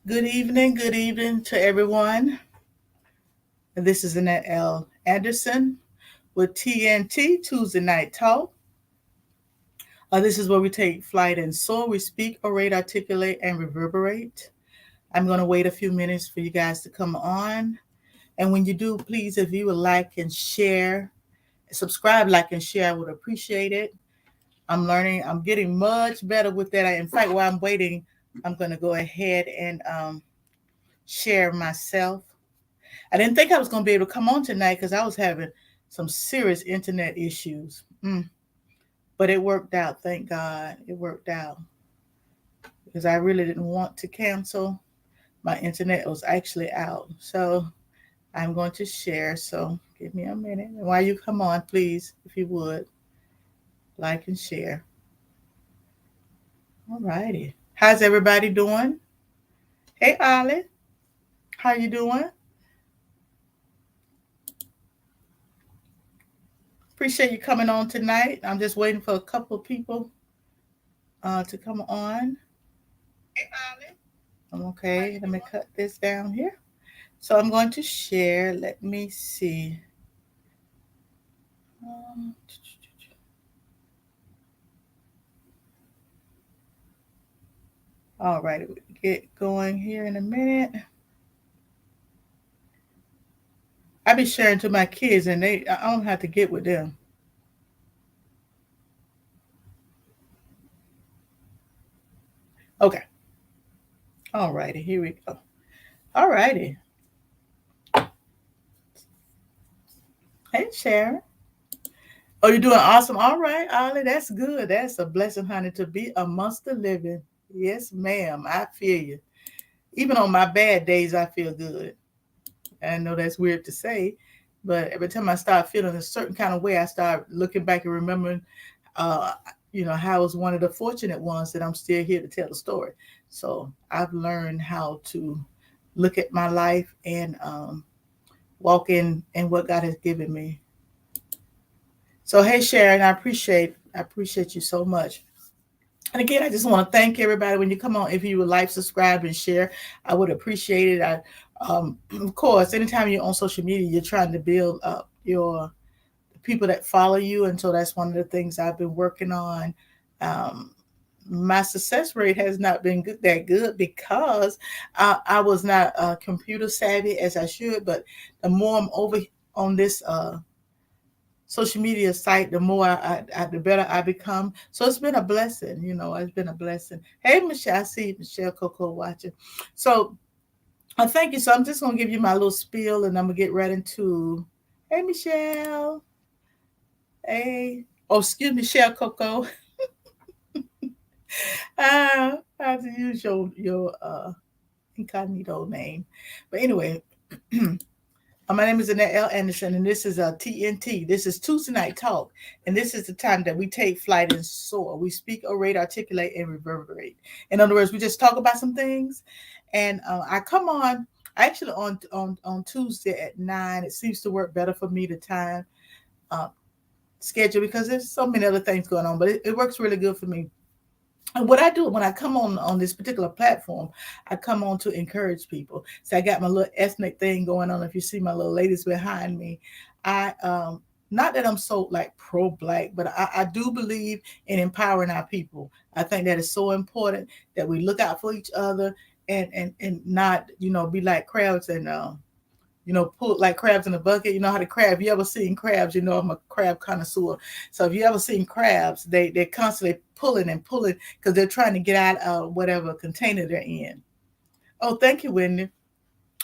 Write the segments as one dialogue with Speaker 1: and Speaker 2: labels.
Speaker 1: Good evening to everyone. This is Annette L. Anderson with TNT Tuesday Night Talk. This is where we take flight and soar. We speak, orate, articulate, and reverberate. I'm going to wait a few minutes for you guys to come on. And when you do, please, if you would like and share, subscribe, like, and share, I would appreciate it. I'm learning, I'm getting much better with that. In fact, while I'm waiting, I'm going to go ahead and share myself. I didn't think I was going to be able to come on tonight because I was having some serious internet issues. But it worked out, thank God. It worked out because I really didn't want to cancel. My internet was actually out. So I'm going to share. So give me a minute. And while you come on, please, if you would, like and share. All righty. How's everybody doing? Hey, Ollie. How you doing? Appreciate you coming on tonight. I'm just waiting for a couple of people to come on. Okay, let me cut this down here. So I'm going to share. Let me see. All right, we'll get going here in a minute. I be sharing to my kids, and I don't have to get with them. Okay. All righty, here we go. All righty. Hey, Sharon. Oh, you're doing awesome. All right, Ollie, that's good. That's a blessing, honey, to be amongst the living. Yes, ma'am. I feel you. Even on my bad days, I feel good. I know that's weird to say, but every time I start feeling a certain kind of way, I start looking back and remembering, uh, how I was one of the fortunate ones that I'm still here to tell the story. So I've learned how to look at my life and walk in what God has given me. So hey, Sharon, I appreciate you so much. And again, I just want to thank everybody when you come on. If you would like, subscribe, and share, I would appreciate it. Of course, anytime you're on social media, you're trying to build up your people that follow you, and so that's one of the things I've been working on. Um, my success rate has not been that good because I was not computer savvy as I should. But the more I'm over on this social media site, the more the better I become. So it's been a blessing, it's been a blessing. Hey, Michelle, I see Michelle Coco watching. So thank you. So I'm just going to give you my little spiel and I'm going to get right into, hey, Michelle. Hey, oh, excuse me, Michelle Coco. I have to use your incognito name. But anyway, my name is Annette L. Anderson, and this is TNT. This is Tuesday Night Talk, and this is the time that we take flight and soar. We speak, orate, articulate, and reverberate. In other words, we just talk about some things, and I come on actually on Tuesday at 9. It seems to work better for me the time uh, schedule because there's so many other things going on, but it works really good for me. And what I do when I come on this particular platform, I come on to encourage people. So I got my little ethnic thing going on. If you see my little ladies behind me, I not that I'm so like pro black, but I do believe in empowering our people. I think that is so important that we look out for each other and not be like crabs and pull like crabs in a bucket. You know how to crab. You ever seen crabs? You know I'm a crab connoisseur. So if you ever seen crabs, they're constantly pulling and pulling because they're trying to get out of whatever container they're in. Oh, thank you, Wendy.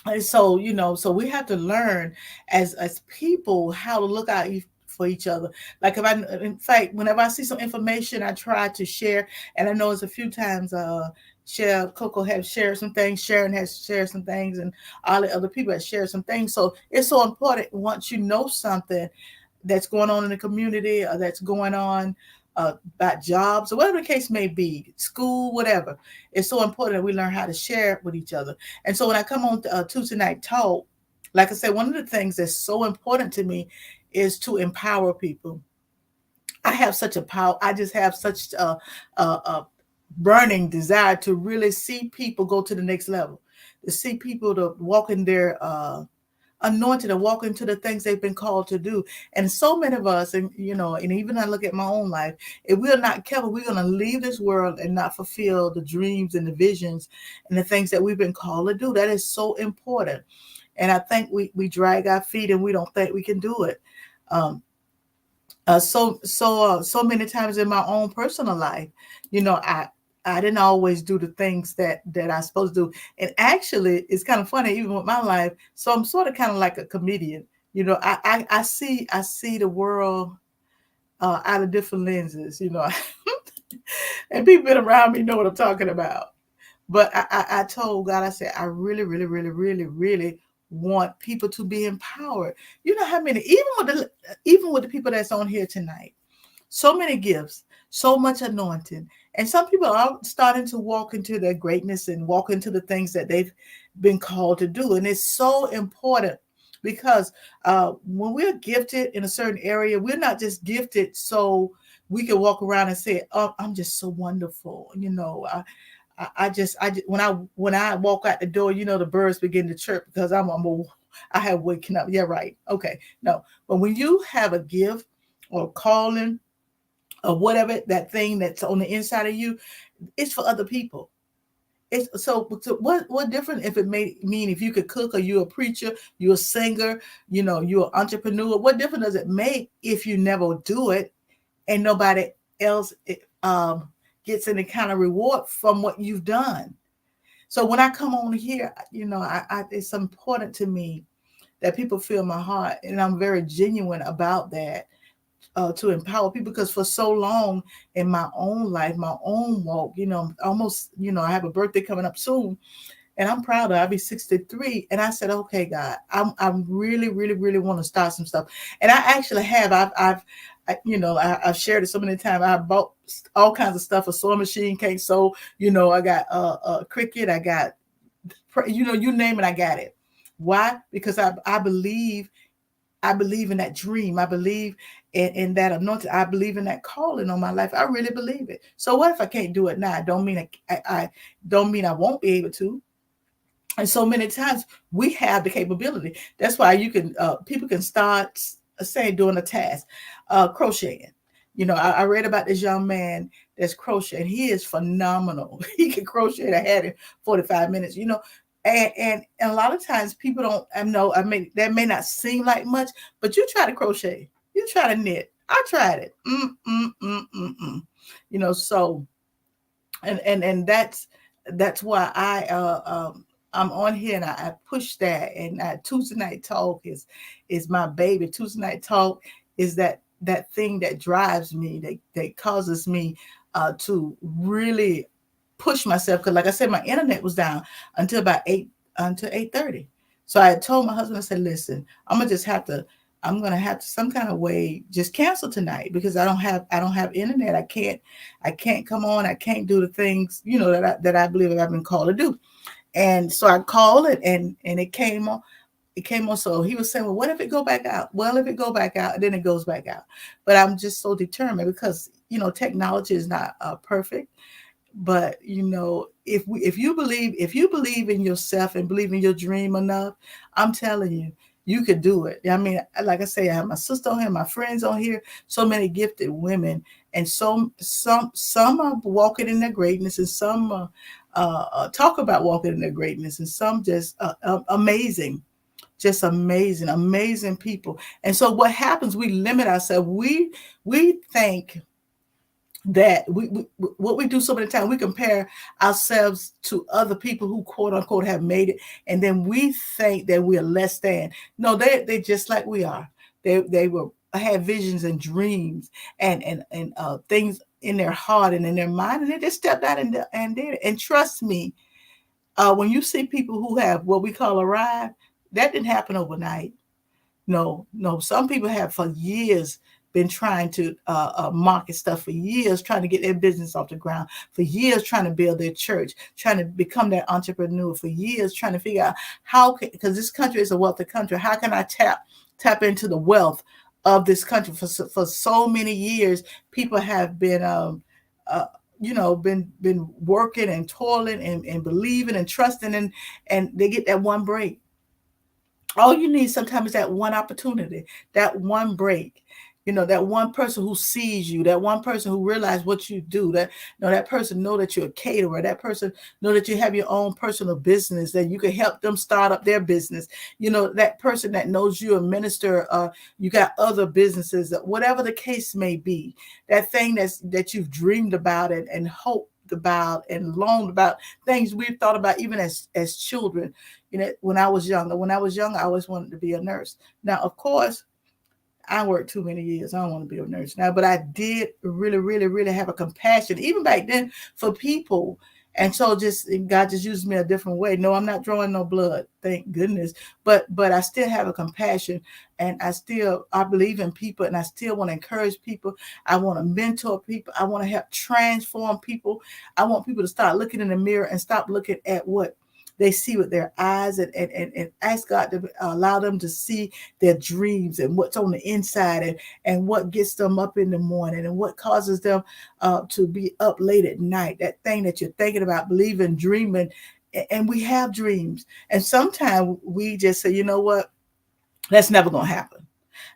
Speaker 1: And so so we have to learn as people how to look out for each other. Like if I, in fact, whenever I see some information, I try to share. And I know it's a few times. Share Coco has shared some things, Sharon has shared some things, and all the other people have shared some things. So it's so important once you know something that's going on in the community or that's going on about jobs or whatever the case may be, school, whatever. It's so important that we learn how to share with each other. And so when I come on Tuesday Night Talk, like I said, one of the things that's so important to me is to empower people. I have such a power. I just have such a burning desire to really see people go to the next level. to see people to walk in their anointed and walk into the things they've been called to do. And so many of us, and and even I look at my own life, if we're not careful, we're going to leave this world and not fulfill the dreams and the visions and the things that we've been called to do. That is so important. And I think we drag our feet and we don't think we can do it. Um, so many times in my own personal life, I didn't always do the things that I supposed to do. And actually, it's kind of funny, even with my life. So I'm sort of kind of like a comedian. I see the world out of different lenses. And people been around me know what I'm talking about. But I told God, I said, I really, really, really, really, really want people to be empowered. You know how many, even with the people that's on here tonight, so many gifts, so much anointing. And some people are starting to walk into their greatness and walk into the things that they've been called to do. And it's so important because when we're gifted in a certain area, we're not just gifted so we can walk around and say, "Oh, I'm just so wonderful." When I walk out the door, the birds begin to chirp because I have waken up. Yeah, right. Okay. No, but when you have a gift or calling or whatever, that thing that's on the inside of you, it's for other people. It's so what different if it may mean if you could cook or you're a preacher, you're a singer, you're an entrepreneur. What difference does it make if you never do it and nobody else gets any kind of reward from what you've done? So when I come on here, it's important to me that people feel my heart, and I'm very genuine about that, to empower people, because for so long in my own life, my own walk, almost, I have a birthday coming up soon, and I'm proud of it. I'll be 63. And I said, okay, God, I'm really, really, really want to start some stuff. And I actually have. I've shared it so many times. I bought all kinds of stuff. A sewing machine, can't sew. I got a Cricut. I got, you name it, I got it. Why? Because I believe in that dream. I believe in that anointing. I believe in that calling on my life. I really believe it. So what if I can't do it now? Don't mean I don't mean I won't be able to. And so many times we have the capability. That's why people can start saying doing a task, crocheting. I read about this young man that's crocheting. He is phenomenal. He can crochet. I had him 45 minutes. And a lot of times people don't. I know. That may not seem like much, but you try to crochet. You try to knit. I tried it. So and that's why I'm on here, and I push that. And Tuesday night talk is my baby. Tuesday night talk is that thing that drives me, that causes me to really push myself, because like I said, my internet was down until about 8:30. So I told my husband, I said, listen, I'm gonna have to some kind of way just cancel tonight, because I don't have internet. I can't come on. I can't do the things that I believe I've been called to do. And so I called it, and it came on. It came on. So he was saying, well, what if it go back out? Well, if it go back out, then it goes back out. But I'm just so determined, because technology is not perfect. But if you believe in yourself and believe in your dream enough, I'm telling you, you could do it. I mean, like I say, I have my sister on here, my friends on here, so many gifted women, and some are walking in their greatness, and some talk about walking in their greatness, and some just amazing, just amazing, amazing people. And so what happens? We limit ourselves. We think that what we do so many times, we compare ourselves to other people who quote unquote have made it, and then we think that we're less than. No, they just like we are. They were had visions and dreams and things in their heart and in their mind, and they just stepped out and did it. And trust me, when you see people who have what we call arrived, that didn't happen overnight. No, no. Some people have for years been trying to market stuff, for years trying to get their business off the ground, for years trying to build their church, trying to become that entrepreneur, for years trying to figure out because this country is a wealthy country, how can I tap into the wealth of this country? For so many years, people have been been working and toiling and believing and trusting, and they get that one break. All you need sometimes is that one opportunity, that one break. That one person who sees you, that one person who realizes what you do, that person know that you're a caterer, that person know that you have your own personal business, that you can help them start up their business. That person that knows you're a minister, you got other businesses, whatever the case may be, that thing that you've dreamed about and hoped about and longed about, things we've thought about even as children. When I was younger, I always wanted to be a nurse. Now, of course, I worked too many years. I don't want to be a nurse now, but I did really, really, really have a compassion, even back then, for people. And so God just used me a different way. No, I'm not drawing no blood, thank goodness. But I still have a compassion, and I believe in people, and I still want to encourage people. I want to mentor people. I want to help transform people. I want people to start looking in the mirror and stop looking at what they see with their eyes, and ask God to allow them to see their dreams and what's on the inside, and what gets them up in the morning, and what causes them to be up late at night. That thing that you're thinking about, believing, dreaming, and we have dreams. And sometimes we just say, you know what, that's never going to happen.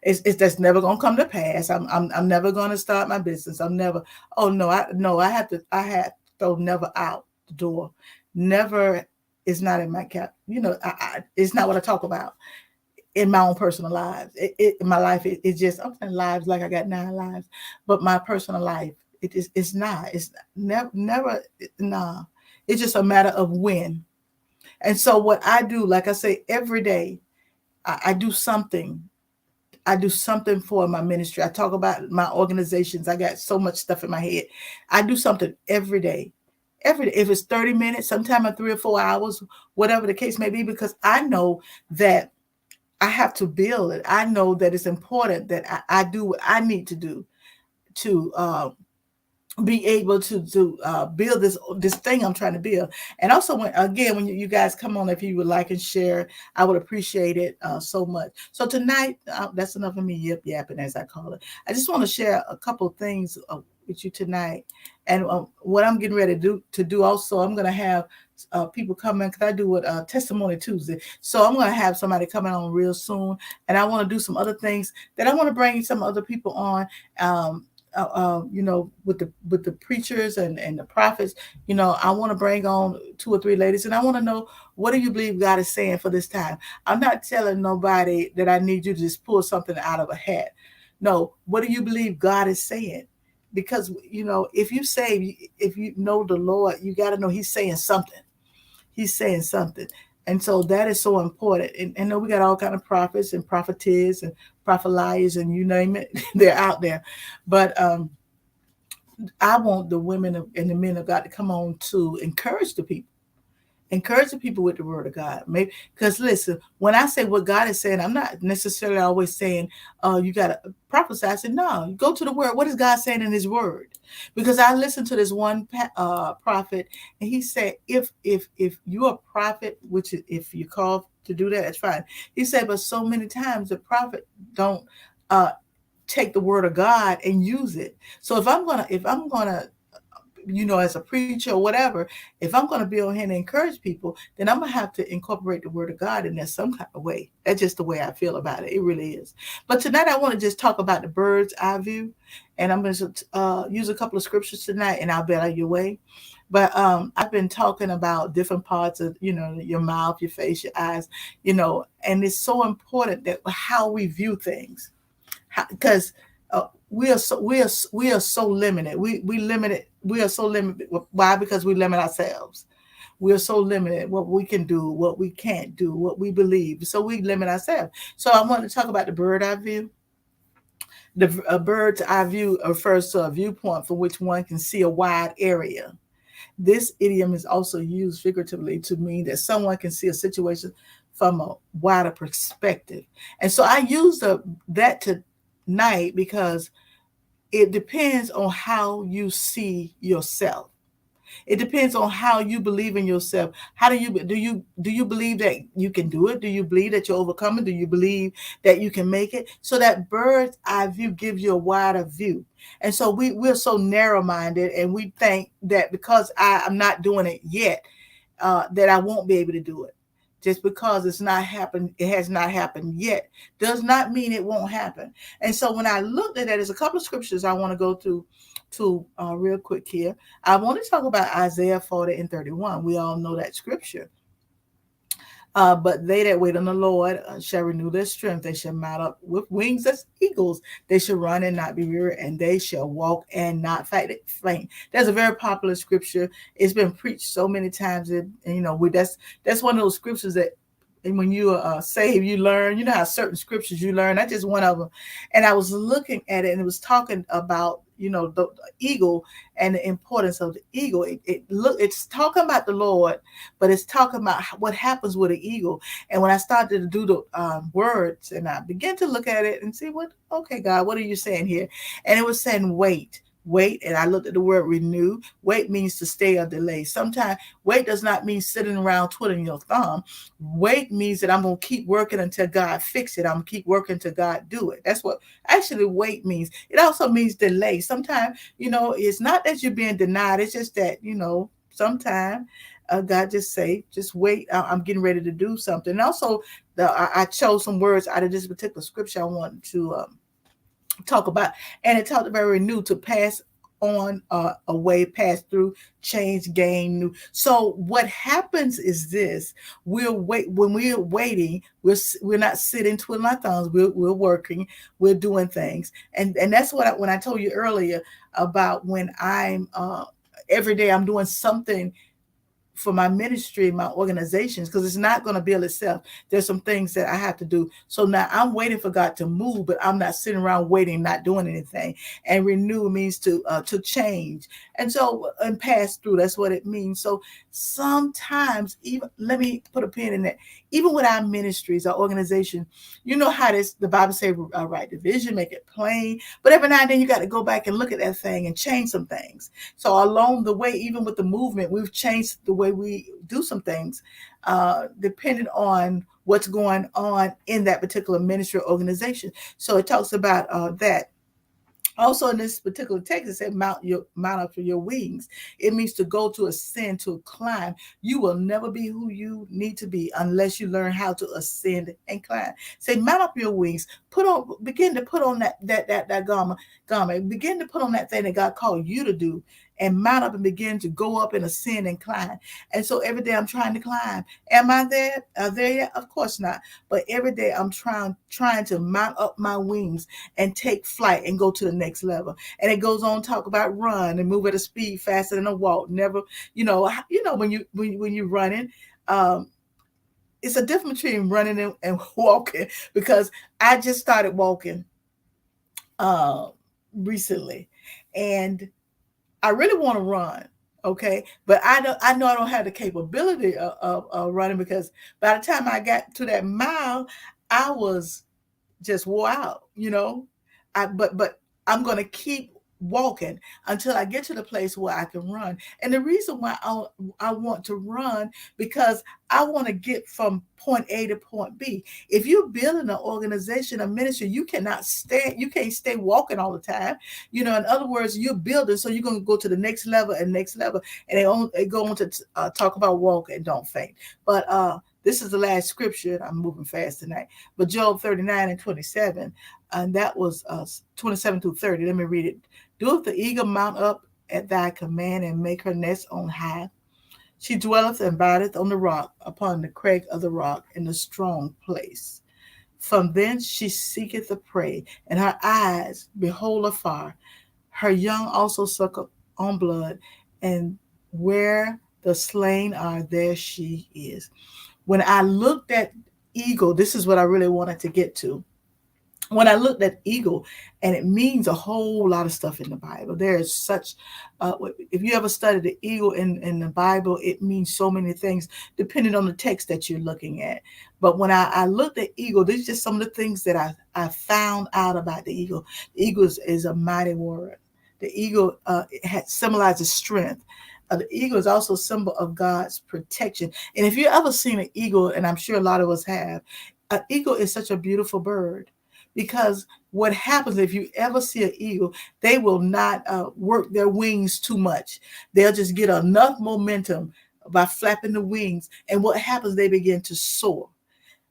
Speaker 1: It's that's never gonna come to pass. I'm never gonna start my business. I'm never. Oh no, I have to. I had to throw never out the door. Never is not in my cap. It's not what I talk about in my own personal lives. My life it's just I'm saying lives like I got 9 lives, but my personal life it's not. It's never nah. It's just a matter of when. And so what I do, like I say, every day I do something. I do something for my ministry. I talk about my organizations. I got so much stuff in my head. I do something every day. Every day. If it's 30 minutes, sometime in 3 or 4 hours, whatever the case may be, because I know that I have to build it. I know that it's important that I do what I need to do to be able to build this thing I'm trying to build. And also, when you guys come on, if you would like and share, I would appreciate it so much. So tonight, that's enough of me yapping, as I call it. I just want to share a couple of things with you tonight, and what I'm getting ready to do. Also, I'm going to have people come in, because I do a testimony Tuesday. So I'm going to have somebody coming on real soon, and I want to do some other things that I want to bring some other people on. With the preachers and the prophets, I want to bring on 2 or 3 ladies, and I want to know, what do you believe God is saying for this time? I'm not telling nobody that I need you to just pull something out of a hat. No, what do you believe God is saying? Because if you know the Lord, you got to know He's saying something. He's saying something. And so that is so important. And know we got all kind of prophets and prophetess and prophet liars, and you name it, they're out there. But I want the women and the men of God to come on to encourage the people. Encourage the people with the word of God. Maybe because listen, when I say what God is saying, I'm not necessarily always saying, you gotta prophesy. I said, no, you go to the word. What is God saying in his word? Because I listened to this one prophet, and he said, if you're a prophet, which if you call to do that, it's fine. He said, but so many times the prophet don't take the word of God and use it. So if I'm gonna as a preacher or whatever, if I'm going to be on here and encourage people, then I'm going to have to incorporate the word of God in there some kind of way. That's just the way I feel about it. It really is. But tonight I want to just talk about the bird's eye view. And I'm going to use a couple of scriptures tonight, and I'll be out of your way. But I've been talking about different parts of, your mouth, your face, your eyes, and it's so important that how we view things. Because we are so limited. We are so limited. Why? Because we limit ourselves. We are so limited what we can do, what we can't do, what we believe. So we limit ourselves. So I want to talk about the bird eye view. A bird's eye view refers to a viewpoint from which one can see a wide area. This idiom is also used figuratively to mean that someone can see a situation from a wider perspective. And so I use that tonight because it depends on how you see yourself. It depends on how you believe in yourself. How do you believe that you can do it? Do you believe that you're overcoming? Do you believe that you can make it? So that bird's eye view gives you a wider view. And so we're so narrow minded, and we think that because I'm not doing it yet, that I won't be able to do it. Just because it's not happened, it has not happened yet, does not mean it won't happen. And so when I looked at that, there's a couple of scriptures I want to go to real quick here. I want to talk about Isaiah 40 and 31. We all know that scripture. But they that wait on the Lord shall renew their strength. They shall mount up with wings as eagles. They shall run and not be weary, and they shall walk and not faint. That's a very popular scripture. It's been preached so many times. That's one of those scriptures that, and when you are saved, you learn. You know how certain scriptures you learn. That's just one of them. And I was looking at it, and it was talking about the eagle and the importance of the eagle. It's talking about the Lord, but it's talking about what happens with an eagle. And when I started to do the words, and I began to look at it and see okay, God, what are you saying here? And it was saying wait, and I looked at the word renew. Wait means to stay or delay. Sometimes wait does not mean sitting around twiddling your thumb. Wait means that I'm going to keep working until God fix it. I'm going to keep working until God do it. That's what actually wait means. It also means delay. Sometimes, it's not that you're being denied. It's just that, sometimes God just wait. I'm getting ready to do something. And also, I chose some words out of this particular scripture I wanted to talk about, and it talked about renew, to pass on, away, pass through, change, gain, new. So what happens is this: when we're waiting, we're not sitting twiddling our thumbs. We're working, we're doing things, and that's what when I told you earlier about when I'm every day I'm doing something for my ministry, my organizations, because it's not going to build itself. There's some things that I have to do. So now I'm waiting for God to move, but I'm not sitting around waiting, not doing anything. And renew means to change. And pass through, that's what it means. So sometimes, even, let me put a pin in that, even with our ministries, our organization, you know how the Bible says, write the vision, make it plain. But every now and then you got to go back and look at that thing and change some things. So along the way, even with the movement, we've changed the way we do some things, depending on what's going on in that particular ministry or organization. So it talks about that. Also, in this particular text, it said, mount up for your wings. It means to go, to ascend, to climb. You will never be who you need to be unless you learn how to ascend and climb. Say, mount up your wings. Begin to put on that garment. Begin to put on that thing that God called you to do, and mount up and begin to go up and ascend and climb. And so every day I'm trying to climb. Am I there? There yet? Of course not. But every day I'm trying to mount up my wings and take flight and go to the next level. And it goes on to talk about run and move at a speed faster than a walk. Never, when you're running, it's a difference between running and walking, because I just started walking recently, and I really want to run. Okay. But I know I don't have the capability of running, because by the time I got to that mile, I was just wore out, but I'm going to keep walking until I get to the place where I can run. And the reason why I want to run, because I want to get from point A to point B. If you're building an organization, a ministry, you can't stay walking all the time. In other words, you're building, so you're going to go to the next level and next level. And they go on to talk about walk and don't faint. But this is the last scripture. I'm moving fast tonight. But Job 39 and 27, and that was 27 through 30. Let me read it. Doeth the eagle mount up at thy command, and make her nest on high? She dwelleth and bideth on the rock, upon the crag of the rock, in the strong place. From thence she seeketh the prey, and her eyes behold afar. Her young also suckle on blood, and where the slain are, there she is. When I looked at eagle, this is what I really wanted to get to. When I looked at eagle, and it means a whole lot of stuff in the Bible. There is such, if you ever studied the eagle in the Bible, it means so many things depending on the text that you're looking at. But when I looked at eagle, these are just some of the things that I found out about the eagle. The eagle is a mighty warrior. The eagle symbolizes strength. the eagle is also a symbol of God's protection. And if you ever seen an eagle, and I'm sure a lot of us have, an eagle is such a beautiful bird, because what happens if you ever see an eagle, they will not work their wings too much. They'll just get enough momentum by flapping the wings. And what happens, they begin to soar.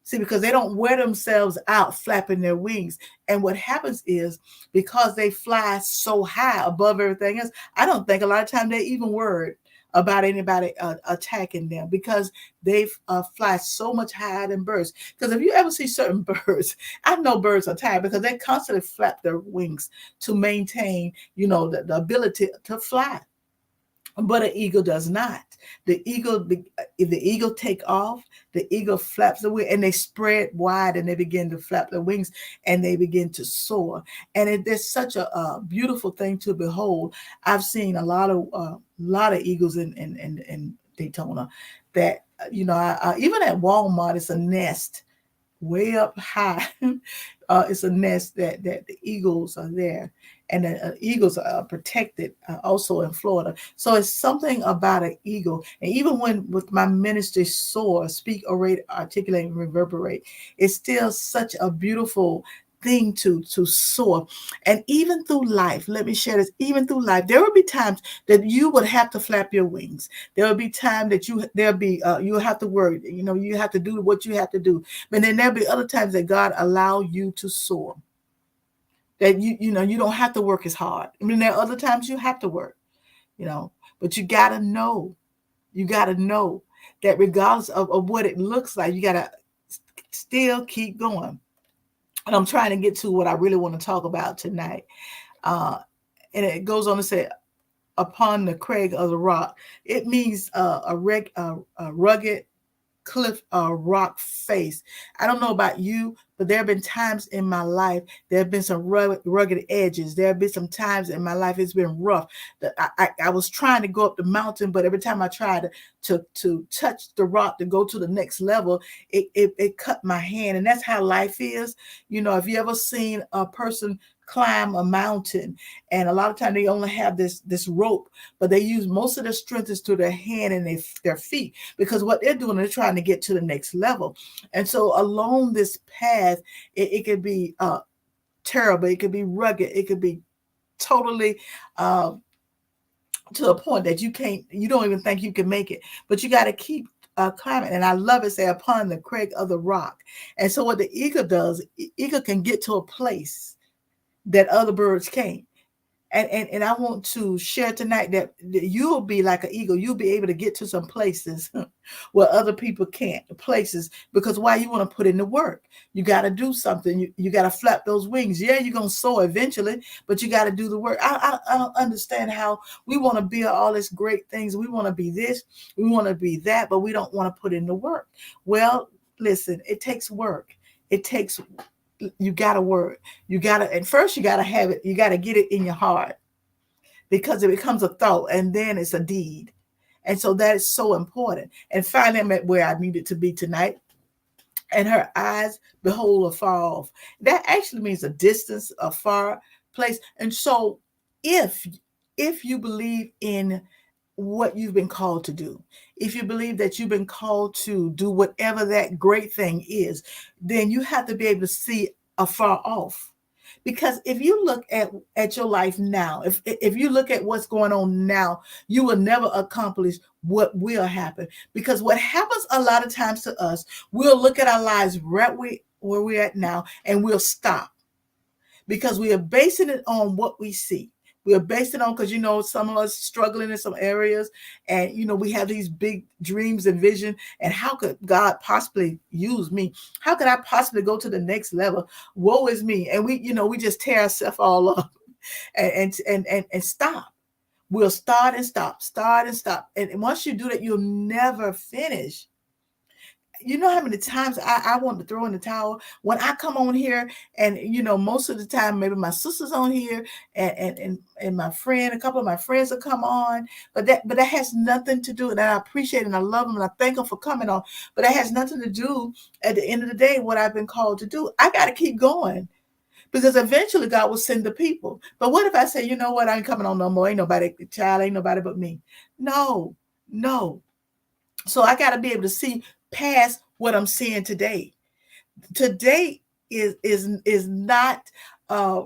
Speaker 1: See, because they don't wear themselves out flapping their wings. And what happens is, because they fly so high above everything else, I don't think a lot of times they even worried about anybody attacking them, because they fly so much higher than birds. Because if you ever see certain birds, I know birds are tired because they constantly flap their wings to maintain, the ability to fly. But an eagle does not. If the eagle take off, the eagle flaps the wing, and they spread wide, and they begin to flap their wings, and they begin to soar. And it's such a beautiful thing to behold. I've seen a lot of eagles in Daytona. That even at Walmart, it's a nest way up high. It's a nest that the eagles are there, and the eagles are protected also in Florida. So it's something about an eagle. And even when with my ministry, SOAR, speak, orate, articulate, and reverberate, it's still such a beautiful thing to soar. And even through life, let me share this, even through life, there will be times that you would have to flap your wings. There will be time that you have to work, you have to do what you have to do. But then there'll be other times that God allow you to soar, that you don't have to work as hard. I mean, there are other times you have to work, but you gotta know that regardless of what it looks like, you gotta still keep going. And I'm trying to get to what I really want to talk about tonight. And it goes on to say, upon the crag of the rock. It means a rugged cliff rock face. I don't know about you, but there have been times in my life, there have been some rugged edges. There have been some times in my life it's been rough. That I was trying to go up the mountain, but every time I tried to touch the rock to go to the next level, it cut my hand. And that's how life is. If you ever seen a person climb a mountain, and a lot of times they only have this rope, but they use most of their strength is to their hand and their feet, because what they're doing, they're trying to get to the next level. And so along this path, it could be terrible, it could be rugged, it could be totally to a point that you don't even think you can make it, but you got to keep climbing. And I love it, say, upon the crag of the rock. And so what the eagle does, eagle can get to a place that other birds can't. And I want to share tonight that you'll be like an eagle. You'll be able to get to some places where other people can't. Places, because why? You want to put in the work. You got to do something. You got to flap those wings. Yeah, you're going to soar eventually, but you got to do the work. I don't understand how we want to build all these great things. We want to be this, we want to be that, but we don't want to put in the work. Well, listen, it takes work. You got to work. And first you got to have it. You got to get it in your heart, because it becomes a thought, and then it's a deed. And so that is so important. And finally, I'm at where I needed to be tonight. And her eyes behold afar off. That actually means a distance, a far place. And so if you believe in what you've been called to do, if you believe that you've been called to do whatever that great thing is, then you have to be able to see afar off. Because if you look at your life now, if you look at what's going on now, you will never accomplish what will happen. Because what happens a lot of times to us, we'll look at our lives right where we're at now, and we'll stop, because we are basing it on what we see. We are based it on, because some of us struggling in some areas, and we have these big dreams and vision. And how could God possibly use me? How could I possibly go to the next level? Woe is me. And we just tear ourselves all up and stop. We'll start and stop, start and stop. And once you do that, you'll never finish. You know how many times I want to throw in the towel when I come on here, and most of the time maybe my sister's on here, and my friend, a couple of my friends will come on, but that has nothing to do, and I appreciate it, and I love them, and I thank them for coming on, but that has nothing to do at the end of the day what I've been called to do. I got to keep going, because eventually God will send the people. But what if I say, you know what, I ain't coming on no more. Ain't nobody, child, ain't nobody but me. No, no. So I got to be able to see past what I'm seeing today. Today is not uh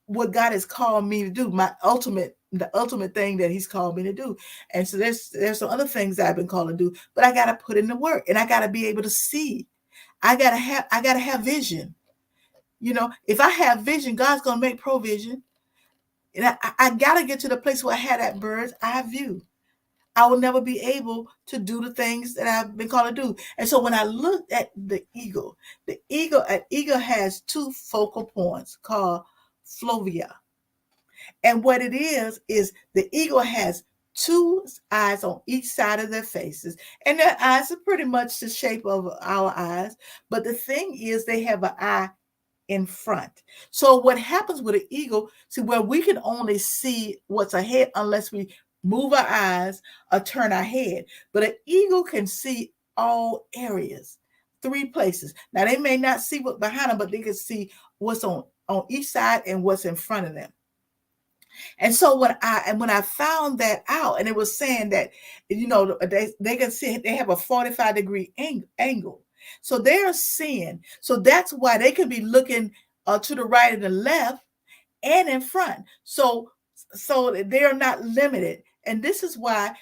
Speaker 1: what God has called me to do, the ultimate thing that he's called me to do. And so there's some other things that I've been called to do, but I got to put in the work and I got to be able to see. I got to have vision. If I have vision, God's going to make provision. And I got to get to the place where I have that bird's eye view. I will never be able to do the things that I've been called to do. And so when I looked at an eagle has two focal points called flovea. And what it is the eagle has two eyes on each side of their faces. And their eyes are pretty much the shape of our eyes. But the thing is, they have an eye in front. So what happens with an eagle, see, where we can only see what's ahead unless we move our eyes or turn our head. But an eagle can see all areas, three places. Now they may not see what's behind them, but they can see what's on each side and what's in front of them. And so when I found that out, and it was saying that, they can see, they have a 45-degree angle. So they're seeing. So that's why they can be looking to the right and the left and in front. So they're not limited. And this is why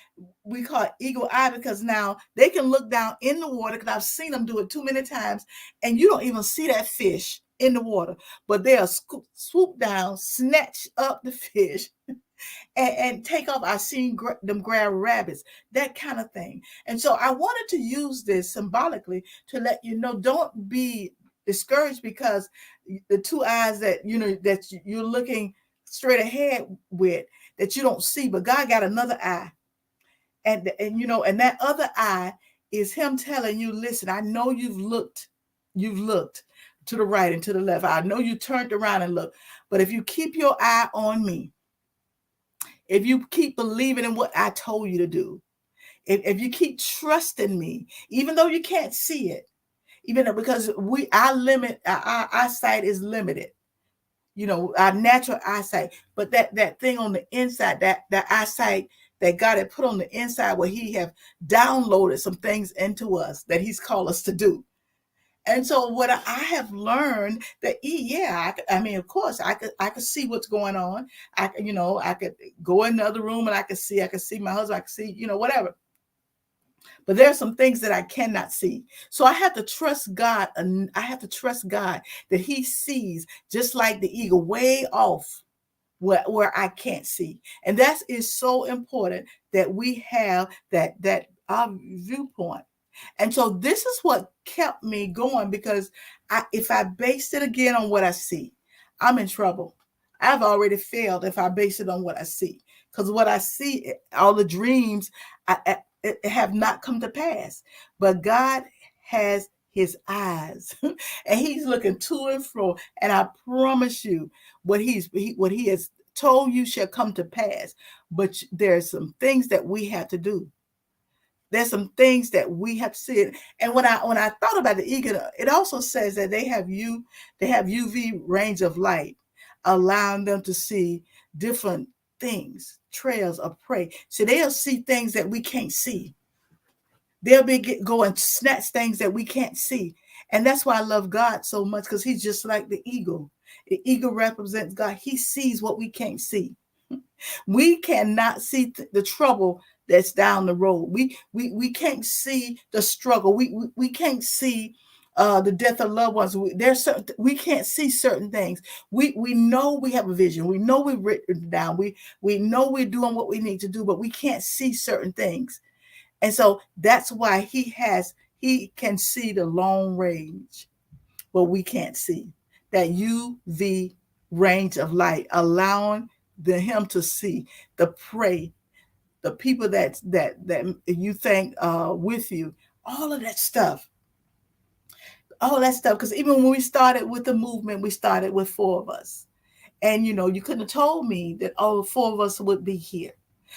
Speaker 1: we call it eagle eye, because now they can look down in the water, because I've seen them do it too many times, and you don't even see that fish in the water, but they'll swoop down, snatch up the fish, and take off. I've seen them grab rabbits, that kind of thing. And so I wanted to use this symbolically to let you know, don't be discouraged because the two eyes that that you're looking straight ahead with, that you don't see, but God got another eye. And that other eye is him telling you, listen, I know you've looked to the right and to the left. I know you turned around and looked, but if you keep your eye on me, if you keep believing in what I told you to do, if you keep trusting me, even though you can't see it, even though, because our eyesight is limited, our natural eyesight, but that thing on the inside, that eyesight that God had put on the inside, where he have downloaded some things into us that he's called us to do. And so what I have learned that, I mean, of course, I could see what's going on. I could go in another room and I could see my husband, I could see, whatever. But there are some things that I cannot see. So I have to trust God, and I have to trust God that he sees, just like the eagle, way off where I can't see. And that is so important, that we have that viewpoint. And so this is what kept me going, because if I based it again on what I see, I'm in trouble. I've already failed if I base it on what I see, because what I see, all the dreams, it have not come to pass. But God has his eyes and he's looking to and fro. And I promise you, what he has told you shall come to pass. But there's some things that we have to do. There's some things that we have to see. And when I thought about the eagle, it also says that they have UV range of light, allowing them to see different things, trails of prey. So they'll see things that we can't see. They'll go and snatch things that we can't see. And that's why I love God so much, because he's just like the eagle. The eagle represents God. He sees what we can't see. We cannot see the trouble that's down the road. We can't see the struggle. We can't see the death of loved ones. We can't see certain things. We know we have a vision. We know we've written down. We know we're doing what we need to do, but we can't see certain things. And so that's why he can see the long range, but we can't see that UV range of light, allowing him to see the prey, the people that you think with you, all of that stuff. Because even when we started with the movement, we started with 4 of us. And you couldn't have told me that all 4 of us would be here.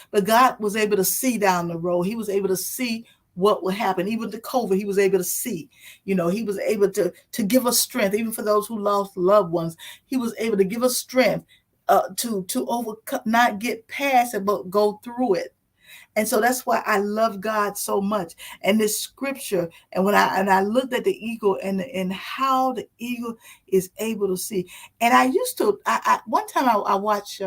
Speaker 1: But God was able to see down the road. He was able to see what will happen. Even the COVID, he was able to see. He was able to give us strength, even for those who lost loved ones. He was able to give us strength to overcome, not get past it, but go through it. And so that's why I love God so much. And this scripture, and when I looked at the eagle and how the eagle is able to see. And I used to, one time I watched,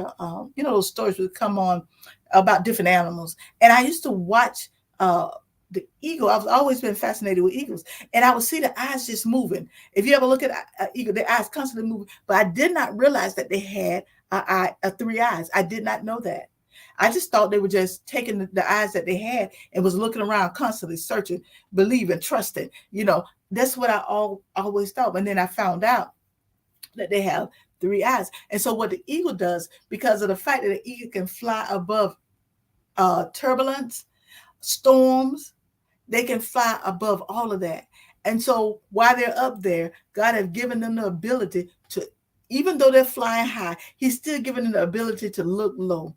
Speaker 1: those stories would come on about different animals. And I used to watch the eagle. I've always been fascinated with eagles. And I would see the eyes just moving. If you ever look at an eagle, their eyes constantly moving. But I did not realize that they had three eyes. I did not know that. I just thought they were just taking the eyes that they had and was looking around constantly searching, believing, trusting. That's what I always thought. And then I found out that they have three eyes. And so what the eagle does, because of the fact that the eagle can fly above turbulence, storms, they can fly above all of that. And so while they're up there, God has given them the ability to, even though they're flying high, he's still giving them the ability to look low.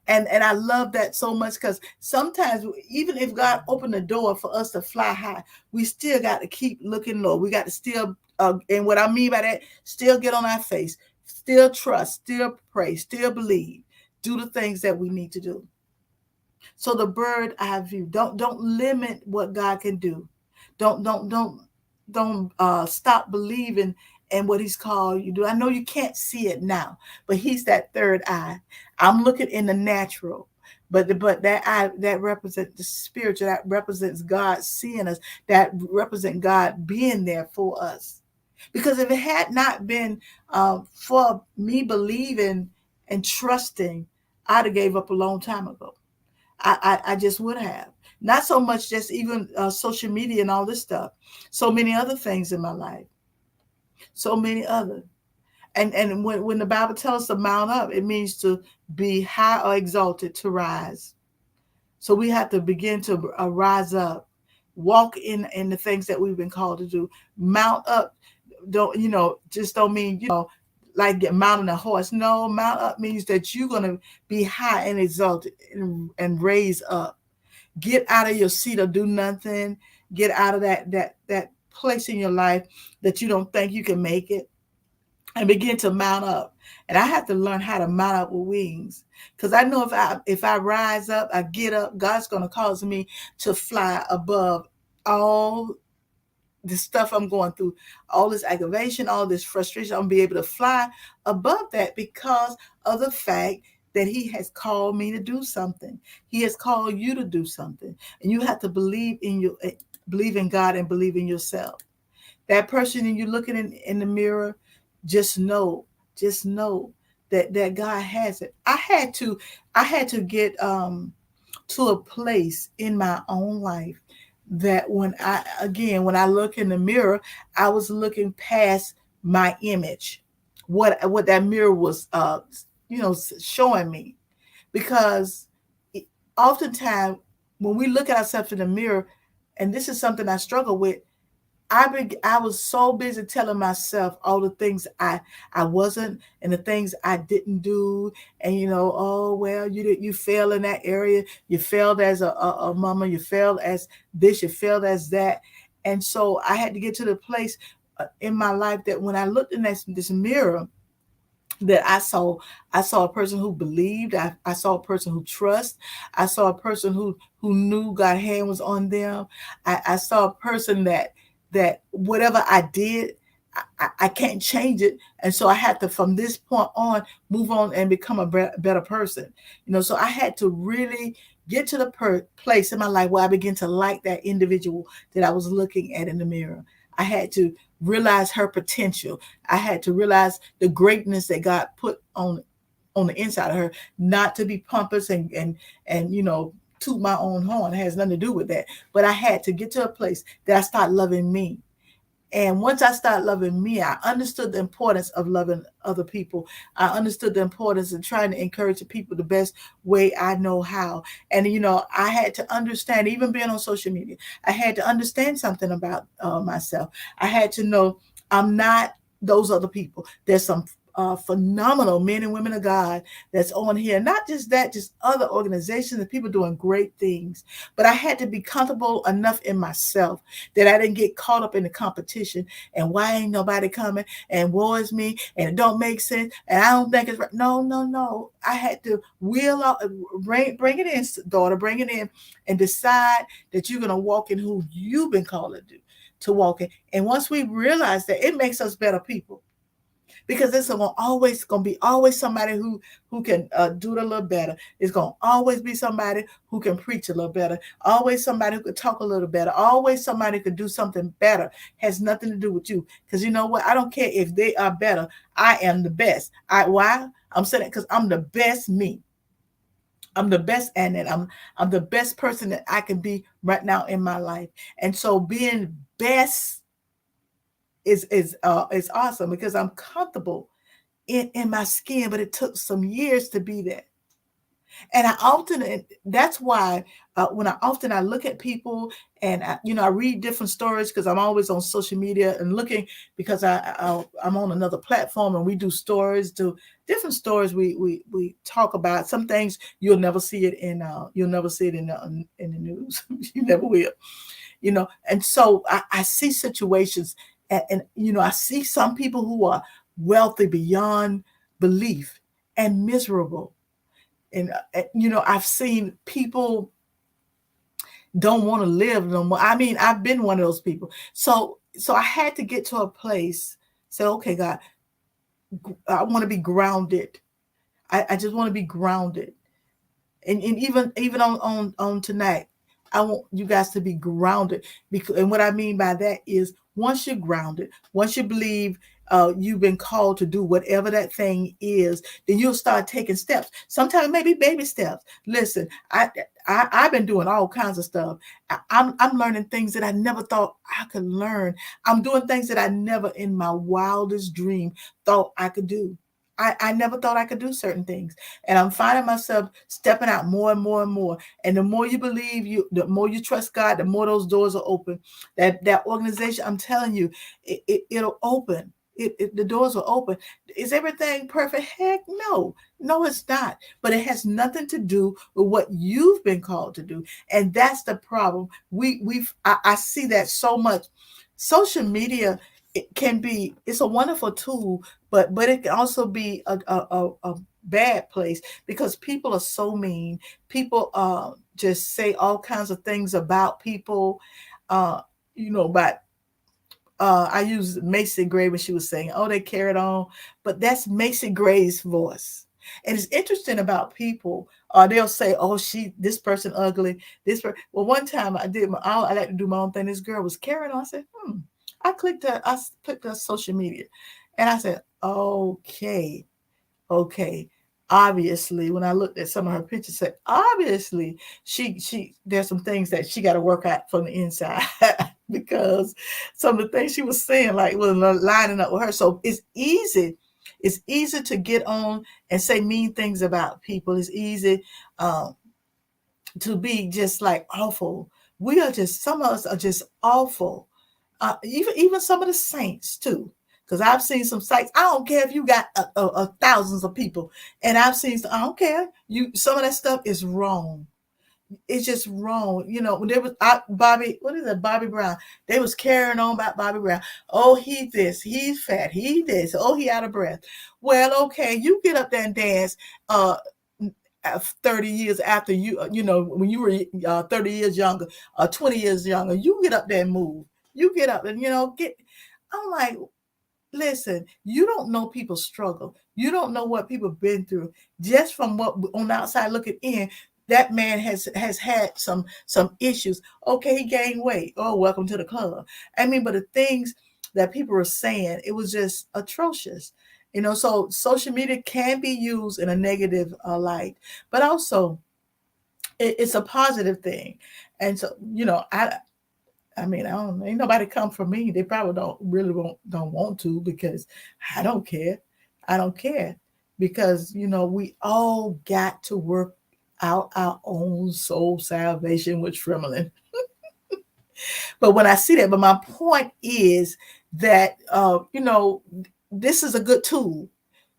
Speaker 1: And I love that so much, because sometimes even if God opened the door for us to fly high, we still got to keep looking low. We got to still, and what I mean by that, still get on our face, still trust, still pray, still believe, do the things that we need to do. So the bird eye view, don't limit what God can do. Don't stop believing in what he's called you to do. I know you can't see it now, but he's that third eye. I'm looking in the natural, but that eye that represents the spiritual, that represents God seeing us, that represents God being there for us. Because if it had not been for me believing and trusting, I'd have gave up a long time ago. I just would have. Not so much just even social media and all this stuff. So many other things in my life. So many other. And when the Bible tells us to mount up, it means to be high or exalted, to rise. So we have to begin to rise up, walk in the things that we've been called to do. Mount up, just don't mean, like get mounting a horse. No, mount up means that you're going to be high and exalted and raise up. Get out of your seat or do nothing. Get out of that place in your life that you don't think you can make it, and begin to mount up. And I have to learn how to mount up with wings, because I know if I rise up, I get up, God's going to cause me to fly above all the stuff I'm going through, all this aggravation, all this frustration. I'm going to be able to fly above that because of the fact that he has called me to do something. He has called you to do something. And you have to believe in God and believe in yourself. That person and you looking in the mirror, just know that God has it. I had to get to a place in my own life that when I look in the mirror, I was looking past my image, what that mirror was showing me. Because oftentimes when we look at ourselves in the mirror, and this is something I struggle with, I was so busy telling myself all the things I wasn't, and the things I didn't do, and oh well, you failed in that area, you failed as a mama, you failed as this, you failed as that. And so I had to get to the place in my life that when I looked in this mirror, that I saw a person who believed. I saw a person who trusts. I saw a person who knew God's hand was on them. I saw a person that whatever I did, I can't change it. And so I had to, from this point on, move on and become a better person. So I had to really get to the place in my life where I began to like that individual that I was looking at in the mirror. I had to realize her potential. I had to realize the greatness that God put on the inside of her, not to be pompous and toot my own horn. It has nothing to do with that. But I had to get to a place that I started loving me. And once I started loving me, I understood the importance of loving other people. I understood the importance of trying to encourage the people the best way I know how. And, I had to understand, even being on social media, I had to understand something about myself. I had to know I'm not those other people. There's some phenomenal men and women of God that's on here. Not just that, just other organizations and people doing great things. But I had to be comfortable enough in myself that I didn't get caught up in the competition and why ain't nobody coming and woe is me and it don't make sense and I don't think it's right. No, no, no. I had to wheel out, bring it in, daughter, bring it in, and decide that you're gonna walk in who you've been called to do, to walk in. And once we realize that, it makes us better people because it's gonna be always somebody who can do it a little better. It's gonna always be somebody who can preach a little better. Always somebody who could talk a little better. Always somebody who could do something better. Has nothing to do with you. Because you know what? I don't care if they are better. I am the best. Why? I'm saying it because I'm the best me. I'm the best and that I'm the best person that I can be right now in my life. And so being best is awesome because I'm comfortable in my skin, but it took some years to be that. And that's why when I look at people and I read different stories because I'm always on social media and looking because I'm on another platform and we do stories to different stories we talk about. Some things you'll never see it in the news. You never will, And so I see situations and I see some people who are wealthy beyond belief and miserable and I've seen people don't want to live no more. I mean, I've been one of those people. So I had to get to a place, say, okay, God, I want to be grounded. I just want to be grounded. And even on tonight, I want you guys to be grounded. And what I mean by that is once you're grounded, once you believe you've been called to do whatever that thing is, then you'll start taking steps. Sometimes maybe baby steps. Listen, I've been doing all kinds of stuff. I'm learning things that I never thought I could learn. I'm doing things that I never in my wildest dream thought I could do. I never thought I could do certain things. And I'm finding myself stepping out more and more and more. And the more you believe, the more you trust God, the more those doors are open. That organization, I'm telling you, it'll open. The doors will open. Is everything perfect? Heck no. No, it's not. But it has nothing to do with what you've been called to do. And that's the problem. I see that so much. Social media, it's a wonderful tool, but it can also be a bad place because people are so mean. People just say all kinds of things about people, uh, but I used Macy Gray when she was saying, "Oh, they carried on," but that's Macy Gray's voice. And it's interesting about people. They'll say, "Oh, this person ugly." Well, one time I like to do my own thing. This girl was carrying on. I said, I clicked her social media, and I said, "Okay, okay." Obviously, when I looked at some of her pictures, said obviously she there's some things that she got to work out from the inside because some of the things she was saying like was lining up with her. So it's easy to get on and say mean things about people. It's easy to be just like awful. Some of us are just awful. Even some of the saints too. Because I've seen some sites. I don't care if you got thousands of people, and I don't care. Some of that stuff is wrong. It's just wrong. When there was Bobby, what is it, Bobby Brown? They was carrying on about Bobby Brown. Oh, he this, he's fat, he this. Oh, he out of breath. Well, okay, you get up there and dance. 30 years after when you were 30 years younger, 20 years younger, you get up there and move. You get up and I'm like, listen, you don't know people's struggle. You don't know what people have been through. Just from what on the outside looking in, that man has had some issues. Okay, he gained weight. Oh, welcome to the club. I mean, but the things that people were saying, it was just atrocious. So social media can be used in a negative light, but also it's a positive thing. And so, I mean, ain't nobody come for me. They probably don't want to because I don't care. I don't care because, we all got to work out our own soul salvation with trembling. But when I see that, but my point is that, this is a good tool.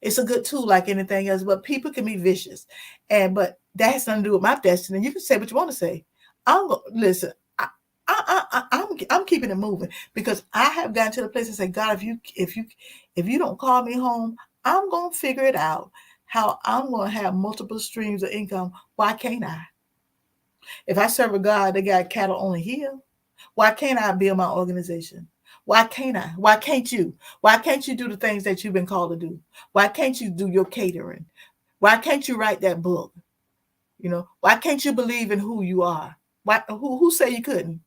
Speaker 1: It's a good tool like anything else, but people can be vicious. But that has nothing to do with my destiny. You can say what you want to say. Listen. I'm keeping it moving because I have gotten to the place and say, God, if you don't call me home, I'm gonna figure it out how I'm gonna have multiple streams of income. Why can't I? If I serve a God that got cattle on a hill, why can't I build my organization? Why can't I? Why can't you? Why can't you do the things that you've been called to do? Why can't you do your catering? Why can't you write that book? Why can't you believe in who you are? Who say you couldn't,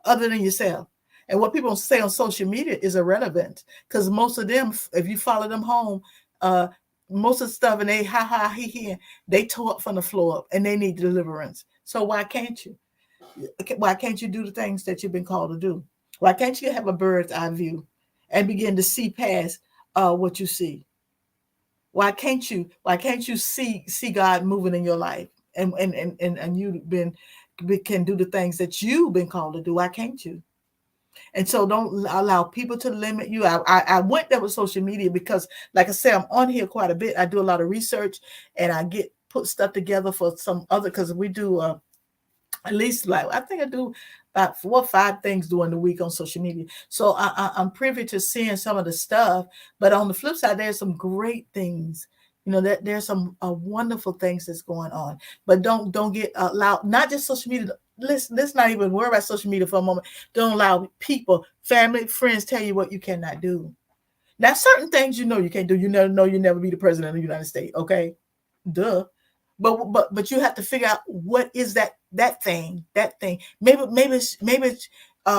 Speaker 1: other than yourself? And what people say on social media is irrelevant because most of them, if you follow them home, uh, most of the stuff and they ha ha he, they tore up from the floor up and they need deliverance. So why can't you? Why can't you do the things that you've been called to do? Why can't you have a bird's eye view and begin to see past what you see? Why can't you see God moving in your life and can do the things that you've been called to do? Why can't you? And so don't allow people to limit you. I went there with social media because, like I said, I'm on here quite a bit. I do a lot of research and I put stuff together for some other, because we do at least, like, I think I do about 4 or 5 things during the week on social media. So I'm privy to seeing some of the stuff. But on the flip side, there's some great things. That there's some wonderful things that's going on. But don't get allowed. Not just social media. Let's not even worry about social media for a moment. Don't allow people, family, friends tell you what you cannot do. Now, certain things you can't do. You never be the president of the United States. Okay, duh. But you have to figure out what is that thing. Maybe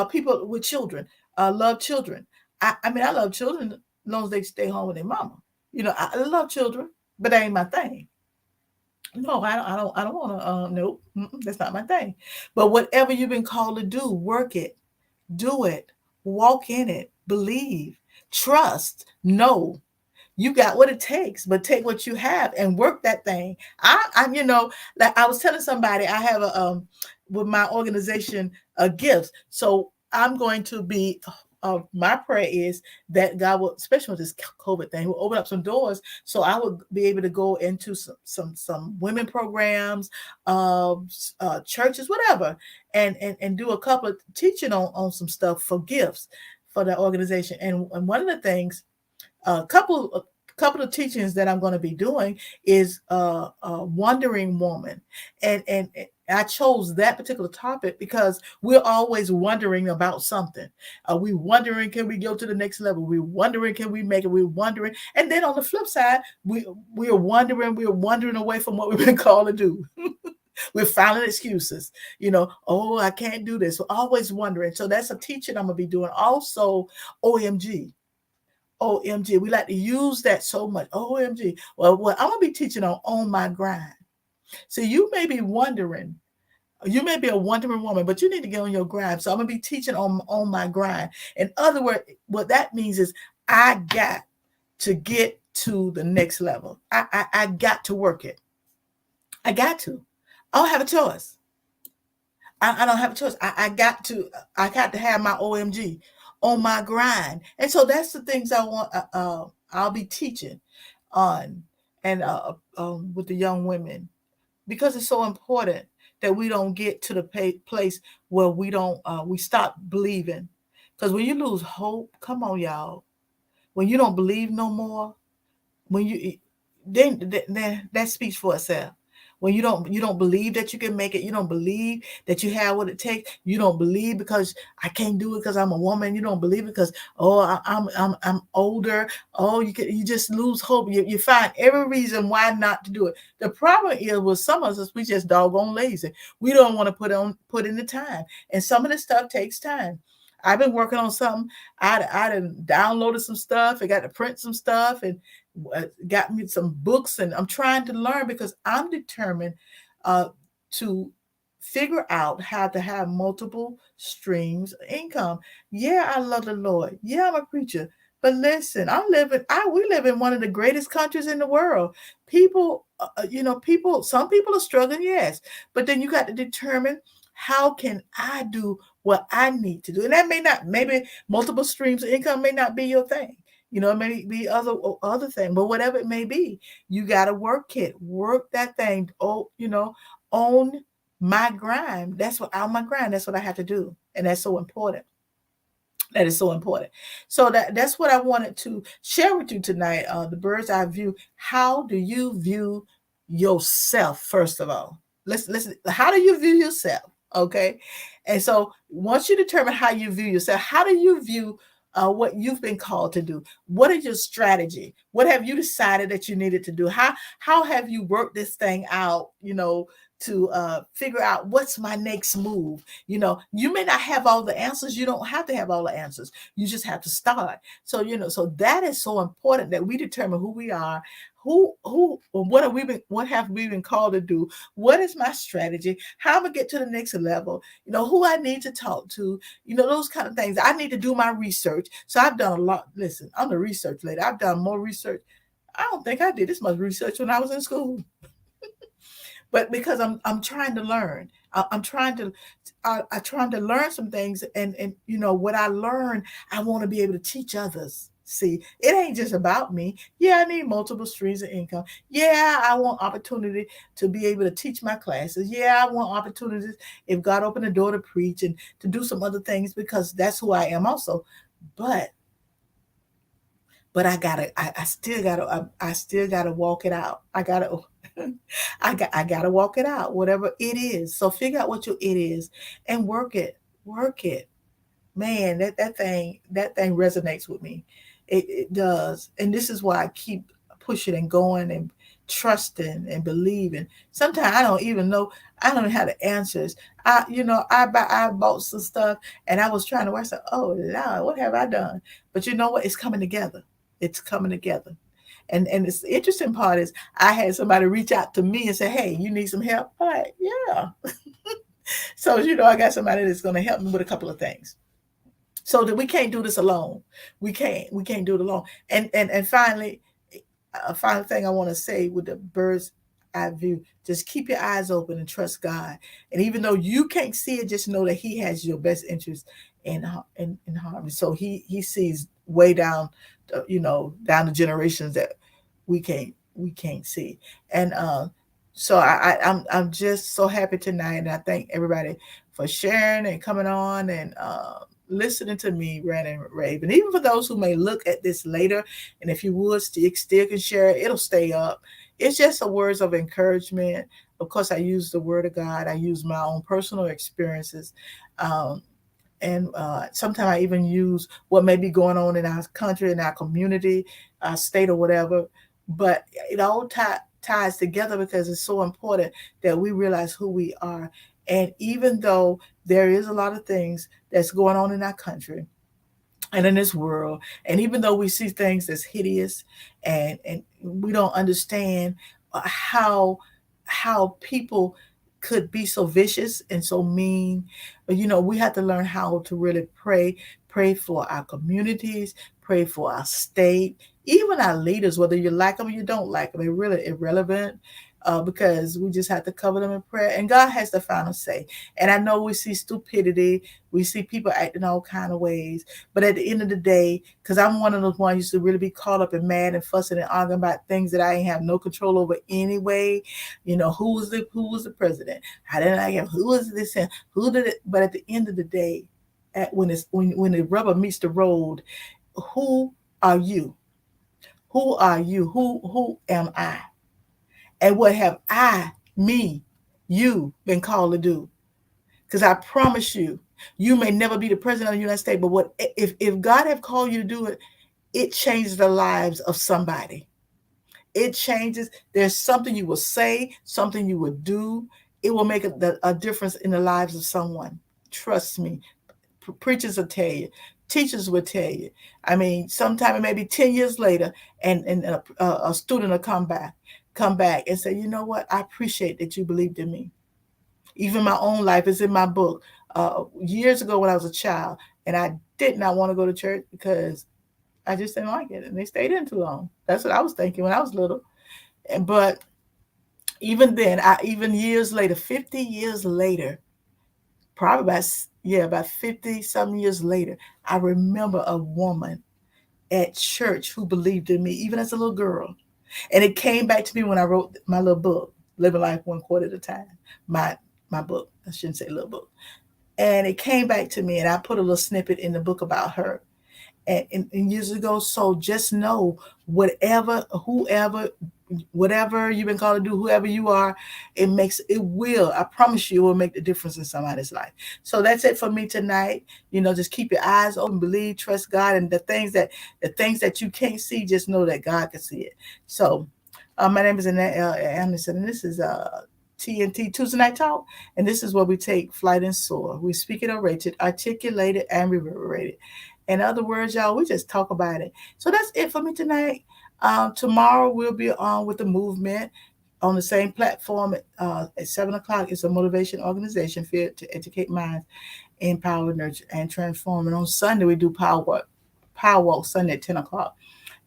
Speaker 1: people with children love children. I mean, I love children as long as they stay home with their mama. I love children, but that ain't my thing. No, I don't want to. Nope, that's not my thing. But whatever you've been called to do, work it, do it, walk in it, believe, trust, know. You got what it takes, but take what you have and work that thing. Like I was telling somebody, I have with my organization gifts. So I'm going to be. My prayer is that God will, especially with this COVID thing, will open up some doors so I would be able to go into some women programs, churches, whatever, and do a couple of teaching on some stuff for gifts for that organization. And one of the things, a couple of teachings that I'm going to be doing is a wandering woman, and I chose that particular topic because we're always wondering about something. We wondering, can we go to the next level? We're wondering, can we make it? We're wondering, and then on the flip side, we're wondering away from what we've been called to do. We're finding excuses, oh, I can't do this. We're always wondering. So that's a teaching I'm gonna be doing. Also, OMG. OMG. We like to use that so much. OMG. Well, what I'm going to be teaching on my grind. So you may be wondering, you may be a wondering woman, but you need to get on your grind. So I'm going to be teaching on my grind. In other words, what that means is I got to get to the next level. I got to work it. I got to. I don't have a choice. I don't have a choice. I got to have my OMG on my grind. And so that's the things I want. I'll be teaching on and with the young women, because it's so important that we don't get to the place where we stop believing. Because when you lose hope, come on, y'all. When you don't believe no more, when you then that speaks for itself. When you don't believe that you can make it, you don't believe that you have what it takes, you don't believe because I can't do it because I'm a woman, you don't believe it because I'm older. Oh, you just lose hope. You find every reason why not to do it. The problem is with some of us, we just doggone lazy. We don't want to put in the time, and some of this stuff takes time. I've been working on something. I done downloaded some stuff. I got to print some stuff and got me some books, and I'm trying to learn because I'm determined to figure out how to have multiple streams of income. Yeah, I love the Lord. Yeah, I'm a preacher. But listen, we live in one of the greatest countries in the world. People, some people are struggling, yes, but then you got to determine, how can I do what I need to do? And that maybe multiple streams of income may not be your thing. It may be other thing, but whatever it may be, you got to work it, work that thing. Oh, on my grind. That's what on my grind. That's what I have to do, and that's so important. That is so important. So that's what I wanted to share with you tonight. The bird's eye view. How do you view yourself? First of all, let's listen. How do you view yourself? Okay, and so once you determine how you view yourself, how do you view what you've been called to do? What is your strategy? What have you decided that you needed to do? How have you worked this thing out? To figure out what's my next move. You may not have all the answers. You don't have to have all the answers. You just have to start. So that is so important that we determine who we are, what have we been called to do? What is my strategy? How am I get to the next level? Who I need to talk to, those kind of things. I need to do my research. So I've done a lot. Listen, I'm the research lady. I've done more research. I don't think I did this much research when I was in school. But because I'm trying to learn. I'm trying to learn some things, and what I learn, I want to be able to teach others. See, it ain't just about me. Yeah, I need multiple streams of income. Yeah, I want opportunity to be able to teach my classes. Yeah, I want opportunities if God opened the door to preach and to do some other things, because that's who I am also. But I still gotta walk it out. I gotta walk it out, whatever it is. So figure out what your it is and work it. Man, that thing resonates with me. It does, and this is why I keep pushing and going and trusting and believing. Sometimes I don't even know. I don't know how the answers. I bought some stuff and I was trying to work. I said, oh Lord, what have I done? But you know what? It's coming together. It's coming together. And the interesting part is I had somebody reach out to me and say, hey, you need some help? I'm like, yeah. So I got somebody that's going to help me with a couple of things. So that we can't do this alone. We can't do it alone. And finally, a final thing I want to say with the bird's eye view, just keep your eyes open and trust God. And even though you can't see it, just know that He has your best interest in harmony. So He sees way down, down the generations that we can't see. And so I'm just so happy tonight, and I thank everybody for sharing and coming on and listening to me rant and rave. And even for those who may look at this later, and if you would still can share it, it'll stay up. It's just a words of encouragement. Of course, I use the word of God. I use my own personal experiences. Um, and sometimes I even use what may be going on in our country, in our community, our state, or whatever. But it all ties together because it's so important that we realize who we are. And even though there is a lot of things that's going on in our country and in this world, and even though we see things that's hideous, and we don't understand how people could be so vicious and so mean, but we have to learn how to really pray for our communities, pray for our state, even our leaders, whether you like them or you don't like them. They're really irrelevant, because we just have to cover them in prayer, and God has the final say. And I know we see stupidity, we see people acting all kind of ways, but at the end of the day, because I'm one of those ones used to really be caught up and mad and fussing and arguing about things that I ain't have no control over anyway. Who was the president? How did I get? Who was this? And who did it? But at the end of the day, when the rubber meets the road, who are you? Who are you? Who am I? And what have you been called to do? Because I promise you, you may never be the president of the United States, but if God have called you to do it, it changes the lives of somebody. It changes. There's something you will say, something you will do. It will make a difference in the lives of someone. Trust me. Preachers will tell you. Teachers will tell you. I mean, sometime it may be 10 years later, and a student will come back and say, you know what? I appreciate that you believed in me. Even my own life is in my book. Years ago when I was a child, and I did not want to go to church because I just didn't like it, and they stayed in too long. That's what I was thinking when I was little. But even then, even years later, 50 years later, probably about 50 some years later, I remember a woman at church who believed in me, even as a little girl. And it came back to me when I wrote my little book, Living Life One Quarter at a Time. My book. I shouldn't say little book. And it came back to me, and I put a little snippet in the book about her. And years ago, so just know whatever, whoever, whatever you've been called to do, whoever you are, it will, I promise you, it will make the difference in somebody's life. So that's it for me tonight. Just keep your eyes open, believe, trust God, and the things that you can't see, just know that God can see it. So my name is Annette L. Anderson, and this is TNT Tuesday Night Talk, and this is where we take flight and soar. We speak it, orate it, articulate it, and reverberate it. In other words, y'all, we just talk about it. So that's it for me tonight. Tomorrow we'll be on with the movement on the same platform at 7 o'clock. It's a motivation organization for to educate minds, empower, nurture, and transform. And on Sunday, we do Power Walk Sunday at 10 o'clock.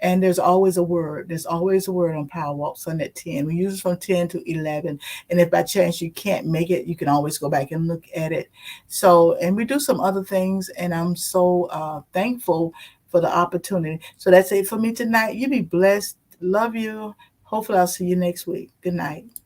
Speaker 1: And there's always a word. There's always a word on Power Walk Sunday at 10. We use it from 10 to 11. And if by chance you can't make it, you can always go back and look at it. So, and we do some other things, and I'm so thankful for the opportunity. So that's it for me tonight. You be blessed. Love you. Hopefully I'll see you next week. Good night.